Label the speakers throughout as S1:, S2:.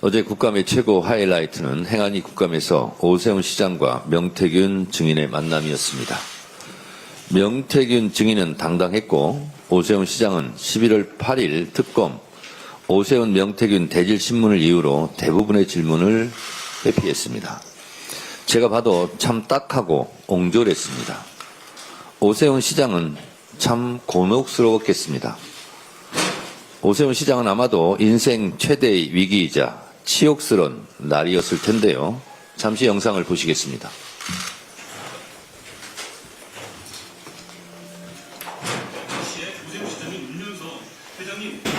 S1: 어제 국감의 최고 하이라이트는 행안위 국감에서 오세훈 시장과 명태균 증인의 만남이었습니다. 명태균 증인은 당당했고 오세훈 시장은 11월 8일 특검 오세훈 명태균 대질신문을 이유로 대부분의 질문을 회피했습니다. 제가 봐도 참 딱하고 옹졸했습니다. 오세훈 시장은 참 곤혹스러웠겠습니다. 오세훈 시장은 아마도 인생 최대의 위기이자 치욕스러운 날이었을 텐데요. 잠시 영상을 보시겠습니다.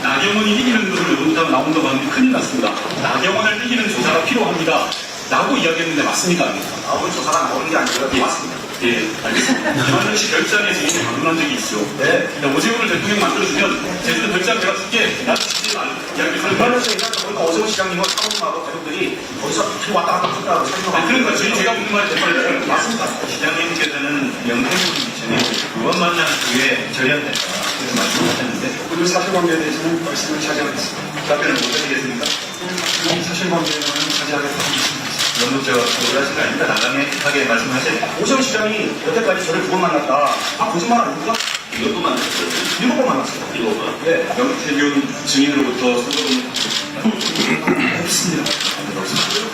S2: 나경원이 이기는 것을 논의가 나온다고 하는데 큰일 났습니다. 나경원을 이기는 조사가 필요합니다. 라고 이야기했는데 맞습니까?
S3: 나온 조사가 나오는 게 아니라 맞습니다.
S2: 예, 알겠습니다. 김한정 씨 별장에서 이미 방문한 적이 있죠.
S3: 네.
S2: 오세훈을 대통령 만들어주면 제주도 별장 내가 줄게. 나도 주지 말 이야기를 하는
S3: 김한정 씨 얘기하다 보니까 오세훈 시장님과 사모님하고 가족들이 거기서 이렇게 왔다 갔다 했다고 설명하고.
S2: 그러니까 제가 묻는 말에 대답을
S3: 맞습니다.
S2: 시장님께서는 명태균 전에 의원 만난 후에 절연됐다. 그래서 말씀하셨는데
S3: 그 사실관계에 대해서는 말씀을 자제하겠습니다.
S2: 답변을 못 드리겠습니까?
S3: 이 사실관계에는 자제하겠습니다.
S2: 너무 오해하신 거 아닙니까? 나감하게 말씀하세요.
S3: 오세훈 시장이 여태까지 저를 2번 만났다. 거짓말 아닙니까?
S2: 몇 번 만났어요?
S3: 7번 만났어요.
S2: 7번.
S3: 네.
S2: 명태균 증인으로부터 선거금
S3: 없습니다.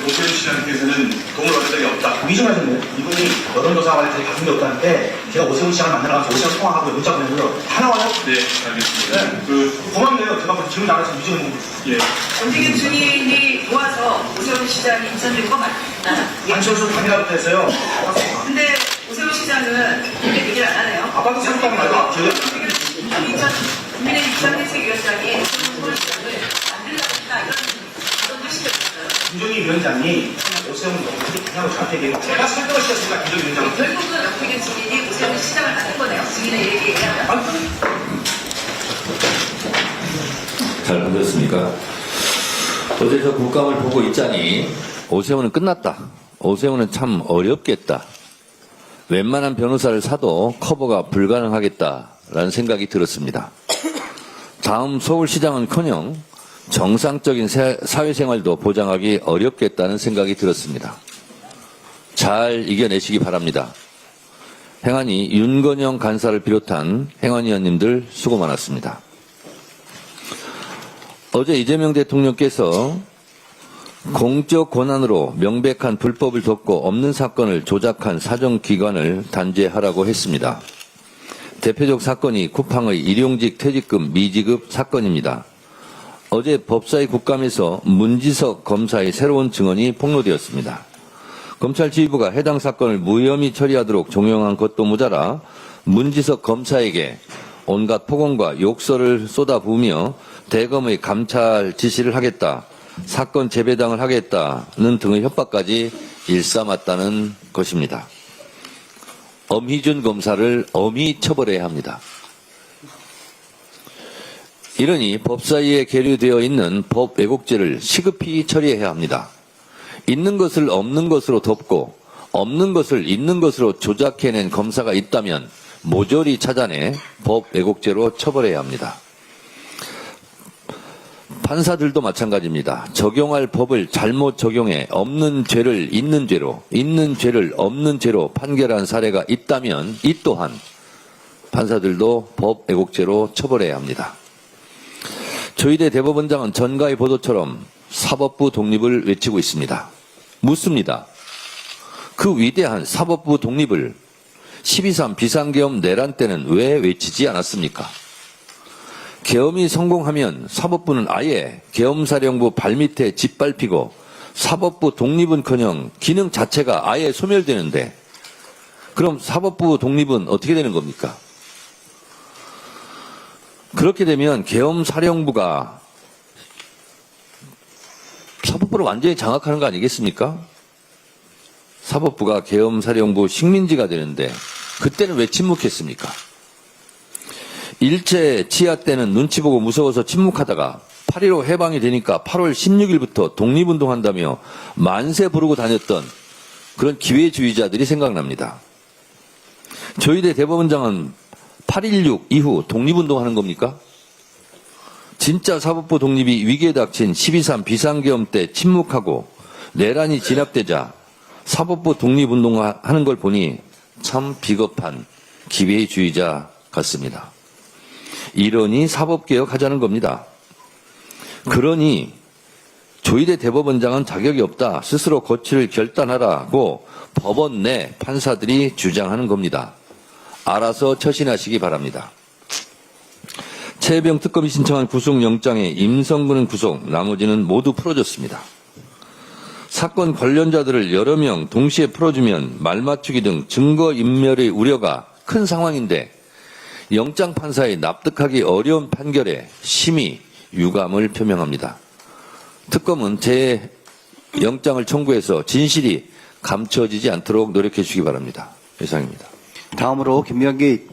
S2: 오세훈 시장께서는 돈을 받은 적이 없다.
S3: 위증하셨네요. 이분이 여론조사관에 되게 가슴이 없다는데 제가 오세훈 시장을 만나러 가서 오세훈 통화하고 문자 보내면서 다 나와요.
S2: 네, 알겠습니다.
S3: 네. 고맙네요. 제가 무슨 질문 나가서 위증을
S2: 예.
S4: 명태균 증인이 모아서 오세훈 시장이 인천된 거 맞나요?
S3: 안철수 단일화부터 했어요.
S4: 근데 오세훈 시장은 그렇게 얘기를 안 하네요.
S3: 아빠도 생각하는 말도 저희가
S4: 국민의힘 비상대책위원장이 오세훈 시장을 만들려고 했다 이런 뜻이 있어요.
S3: 김종희 위원장이 오세훈 너무 그냥 저한테 얘기해요. 제가 설득을 시켰으니까 김종희 위원장한테.
S4: 결국은 명태균 증인이 오세훈 시장을 만든 거네요. 증인의 얘기에 의하면.
S1: 잘 보셨습니까? 어제 저 국감을 보고 있자니 오세훈은 끝났다. 오세훈은 참 어렵겠다. 웬만한 변호사를 사도 커버가 불가능하겠다라는 생각이 들었습니다. 다음 서울시장은커녕 정상적인 사회생활도 보장하기 어렵겠다는 생각이 들었습니다. 잘 이겨내시기 바랍니다. 행안위 윤건영 간사를 비롯한 행안위원님들 수고 많았습니다. 어제 이재명 대통령께서 공적 권한으로 명백한 불법을 덮고 없는 사건을 조작한 사정기관을 단죄하라고 했습니다. 대표적 사건이 쿠팡의 일용직 퇴직금 미지급 사건입니다. 어제 법사위 국감에서 문지석 검사의 새로운 증언이 폭로되었습니다. 검찰 지휘부가 해당 사건을 무혐의 처리하도록 종용한 것도 모자라 문지석 검사에게 온갖 폭언과 욕설을 쏟아부으며 대검의 감찰 지시를 하겠다, 사건 재배당을 하겠다는 등의 협박까지 일삼았다는 것입니다. 엄희준 검사를 엄히 처벌해야 합니다. 이러니 법사위에 계류되어 있는 법 왜곡죄를 시급히 처리해야 합니다. 있는 것을 없는 것으로 덮고 없는 것을 있는 것으로 조작해낸 검사가 있다면 모조리 찾아내 법 왜곡죄로 처벌해야 합니다. 판사들도 마찬가지입니다. 적용할 법을 잘못 적용해 없는 죄를 있는 죄로, 있는 죄를 없는 죄로 판결한 사례가 있다면 이 또한 판사들도 법 왜곡죄로 처벌해야 합니다. 조희대 대법원장은 전가의 보도처럼 사법부 독립을 외치고 있습니다. 묻습니다. 그 위대한 사법부 독립을 12.3 비상계엄 내란 때는 왜 외치지 않았습니까? 계엄이 성공하면 사법부는 아예 계엄사령부 발밑에 짓밟히고 사법부 독립은커녕 기능 자체가 아예 소멸되는데 그럼 사법부 독립은 어떻게 되는 겁니까? 그렇게 되면 계엄사령부가 사법부를 완전히 장악하는 거 아니겠습니까? 사법부가 계엄사령부 식민지가 되는데 그때는 왜 침묵했습니까? 일제 치하 때는 눈치 보고 무서워서 침묵하다가 8.15 해방이 되니까 8월 16일부터 독립운동한다며 만세 부르고 다녔던 그런 기회주의자들이 생각납니다. 조희대 대법원장은 8.16 이후 독립운동하는 겁니까? 진짜 사법부 독립이 위기에 닥친 12.3 비상계엄 때 침묵하고 내란이 진압되자 사법부 독립운동하는 걸 보니 참 비겁한 기회주의자 같습니다. 이러니 사법개혁하자는 겁니다. 그러니 조희대 대법원장은 자격이 없다. 스스로 거취를 결단하라고 법원 내 판사들이 주장하는 겁니다. 알아서 처신하시기 바랍니다. 최혜병 특검이 신청한 구속영장에 임성근은 구속, 나머지는 모두 풀어줬습니다. 사건 관련자들을 여러 명 동시에 풀어주면 말맞추기 등 증거인멸의 우려가 큰 상황인데 영장 판사의 납득하기 어려운 판결에 심히 유감을 표명합니다. 특검은 재영장을 청구해서 진실이 감춰지지 않도록 노력해 주시기 바랍니다. 이상입니다.
S5: 다음으로 김명기